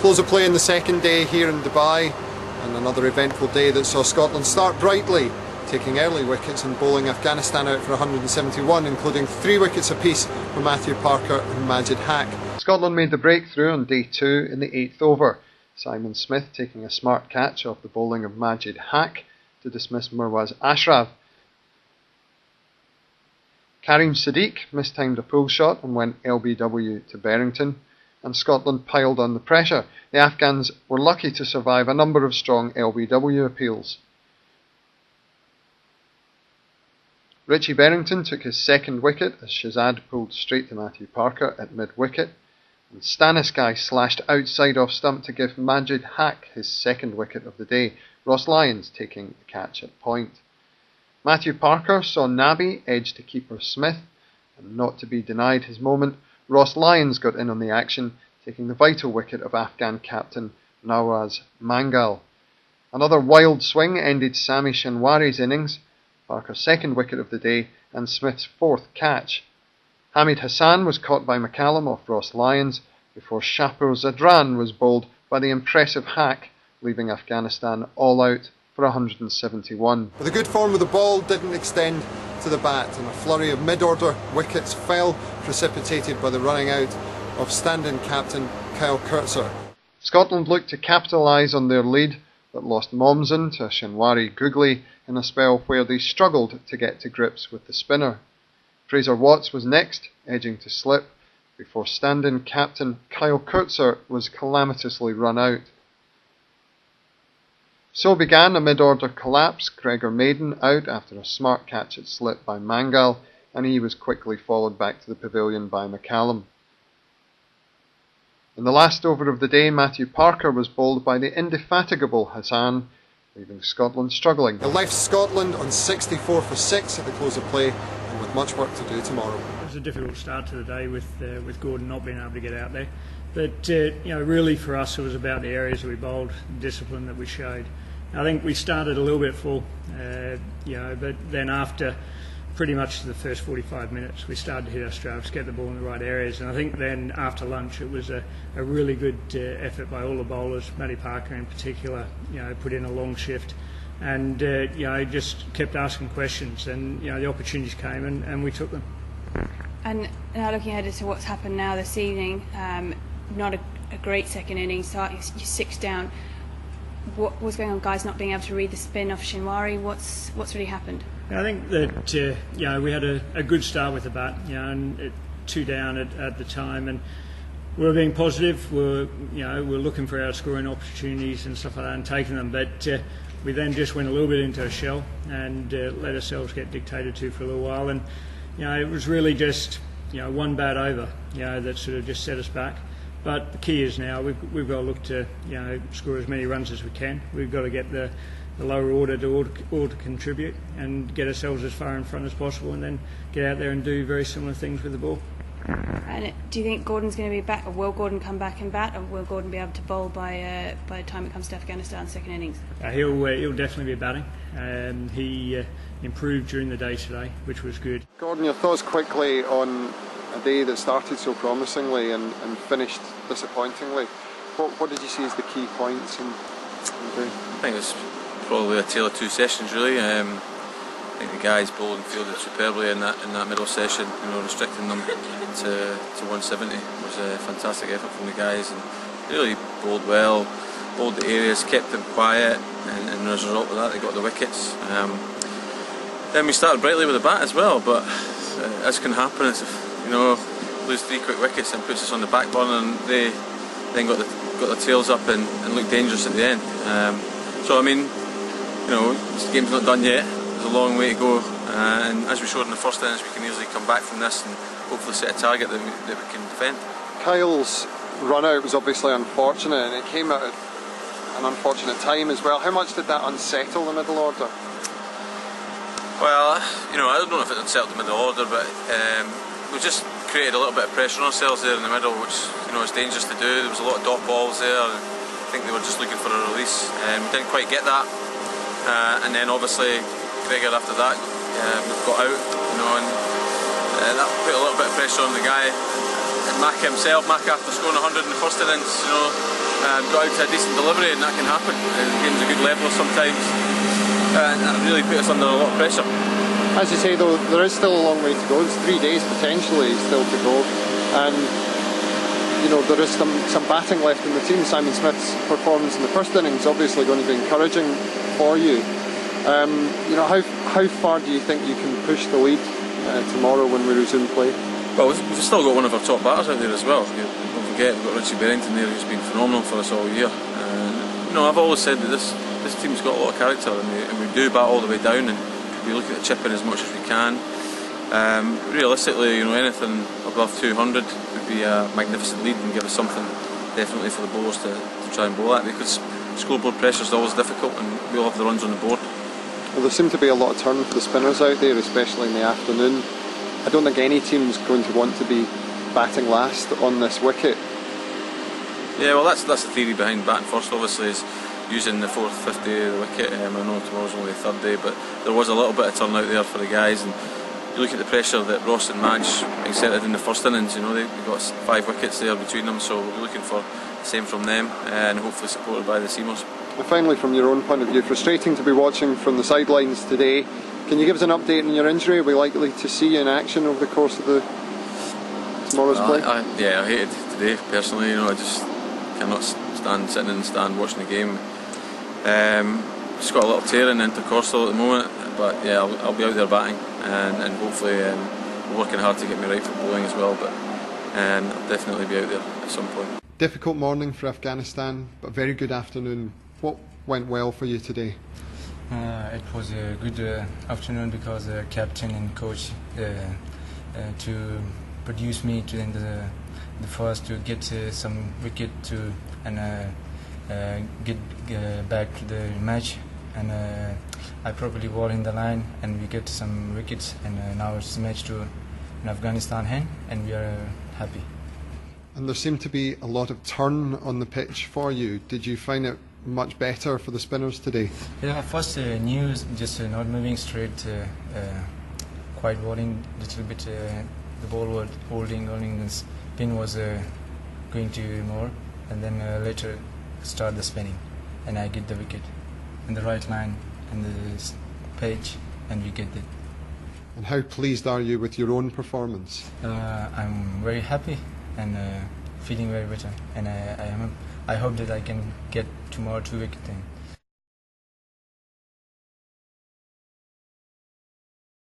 Close of play in the second day here in Dubai, and another eventful day that saw Scotland start brightly, taking early wickets and bowling Afghanistan out for 171, including 3 wickets apiece for Matthew Parker and Majid Haq. Scotland made the breakthrough on day 2 in the 8th over, Simon Smith taking a smart catch off the bowling of Majid Haq to dismiss Mirwaz Ashraf. Karim Sadiq mistimed a pull shot and went LBW to Berrington, and Scotland piled on the pressure. The Afghans were lucky to survive a number of strong LBW appeals. Richie Berrington took his second wicket as Shazad pulled straight to Matthew Parker at mid-wicket, and Staniskai slashed outside off stump to give Majid Haq his second wicket of the day, Ross Lyons taking the catch at point. Matthew Parker saw Nabi edge to keeper Smith, and not to be denied his moment, Ross Lyons got in on the action, taking the vital wicket of Afghan captain Nawaz Mangal. Another wild swing ended Sami Shinwari's innings, Parker's second wicket of the day and Smith's 4th catch. Hamid Hassan was caught by McCallum off Ross Lyons before Shapur Zadran was bowled by the impressive Haq, leaving Afghanistan all out for 171. But the good form of the ball didn't extend to the bat, and a flurry of mid-order wickets fell, precipitated by the running out of stand-in captain Kyle Kurtzer. Scotland looked to capitalise on their lead, but lost Momsen to Shinwari Googly in a spell where they struggled to get to grips with the spinner. Fraser Watts was next, edging to slip, before stand-in captain Kyle Kurtzer was calamitously run out. So began a mid-order collapse, Gregor Maiden out after a smart catch at slip by Mangal, and he was quickly followed back to the pavilion by McCallum. In the last over of the day, Matthew Parker was bowled by the indefatigable Hassan, leaving Scotland struggling. He left Scotland on 64 for 6 at the close of play, and with much work to do tomorrow. It was a difficult start to the day with Gordon not being able to get out there, but really for us it was about the areas that we bowled, the discipline that we showed. I think we started a little bit full, but then after pretty much the first 45 minutes we started to hit our strokes, get the ball in the right areas, and I think then after lunch it was a really good effort by all the bowlers. Matty Parker in particular, put in a long shift and just kept asking questions, and the opportunities came and we took them. And now looking ahead to what's happened now this evening, not a great second innings, so you're 6 down. What was going on, guys not being able to read the spin off Shinwari? What's really happened? I think that we had a good start with the bat, and 2 down at the time, and we were being positive. We're looking for our scoring opportunities and stuff like that, and taking them. But we then just went a little bit into a shell and let ourselves get dictated to for a little while, and it was really just one bad over, that sort of just set us back. But the key is now we've got to look to score as many runs as we can. We've got to get the lower order to contribute and get ourselves as far in front as possible, and then get out there and do very similar things with the ball. And do you think Gordon's going to be back, or will Gordon come back and bat, or will Gordon be able to bowl by the time it comes to Afghanistan's second innings? He'll definitely be batting. He improved during the day today, which was good. Gordon, your thoughts quickly on a day that started so promisingly and finished disappointingly. What did you see as the key points in the day? I think it was probably a tale of 2 sessions really. I think the guys bowled and fielded superbly in that middle session. Restricting them to 170 was a fantastic effort from the guys, and really bowled well, bowled the areas, kept them quiet, and as a result of that they got the wickets. Then we started brightly with the bat as well, but as can happen, lose 3 quick wickets and puts us on the back burner, and they then got the tails up and looked dangerous at the end. So I mean, the game's not done yet. There's a long way to go, and as we showed in the first innings, we can easily come back from this and hopefully set a target that we can defend. Kyle's run out was obviously unfortunate, and it came at an unfortunate time as well. How much did that unsettle the middle order? Well, I don't know if it unsettled the middle order, but we just created a little bit of pressure on ourselves there in the middle, which is dangerous to do. There was a lot of dot balls there, and I think they were just looking for a release, and we didn't quite get that. And then obviously Gregor after that got out, and that put a little bit of pressure on the guy. And Mac himself, after scoring 100 in the first innings, got out to a decent delivery, and that can happen. The game's a good leveler sometimes, and that really put us under a lot of pressure. As you say though, there is still a long way to go. It's 3 days potentially still to go, and you know there is some batting left in the team. Simon Smith's performance in the first innings is obviously going to be encouraging for you. You know, how far do you think you can push the lead tomorrow when we resume play? Well, we've still got one of our top batters out there as well. Don't forget, we've got Richie Berrington there, who's been phenomenal for us all year. You know, I've always said that this team's got a lot of character, and we do bat all the way down, and we look at the chipping as much as we can. Realistically, you know, anything above 200 would be a magnificent lead and give us something definitely for the bowlers to try and bowl at, because scoreboard pressure is always difficult, and we all have the runs on the board. Well, there seemed to be a lot of turn for the spinners out there, especially in the afternoon. I don't think any team's going to want to be batting last on this wicket. Yeah, well, that's the theory behind batting first, obviously, is using the 4th, 5th day of the wicket. I know tomorrow's only the 3rd day, but there was a little bit of turn out there for the guys, and you look at the pressure that Ross and Madge exerted in the first innings. You know, they got 5 wickets there between them, so we're looking for the same from them, and hopefully supported by the seamers. And finally, from your own point of view, frustrating to be watching from the sidelines today. Can you give us an update on your injury? Are we likely to see you in action over the course of tomorrow's play? Yeah, I hated today personally. You know, I just cannot stand sitting in the stand watching the game. Just got a little tear in the intercostal at the moment, but yeah, I'll be out there batting, and hopefully we're working hard to get me right for bowling as well. But I'll definitely be out there at some point. Difficult morning for Afghanistan, but very good afternoon. What went well for you today? It was a good afternoon because the captain and coach to produce me to the first to get some wicket to and get back to the match, and I probably bowled in the line and we get some wickets, and now it's match to Afghanistan hand, and we are happy. And there seemed to be a lot of turn on the pitch for you. Did you find it much better for the spinners today? Yeah, first news just not moving straight, quite bowling little bit. The ball was holding, the spin was going to more, and then later start the spinning, and I get the wicket in the right line and the page, and we get it. And how pleased are you with your own performance? I'm very happy and feeling very better, and I hope that I can get tomorrow 2 wicket thing.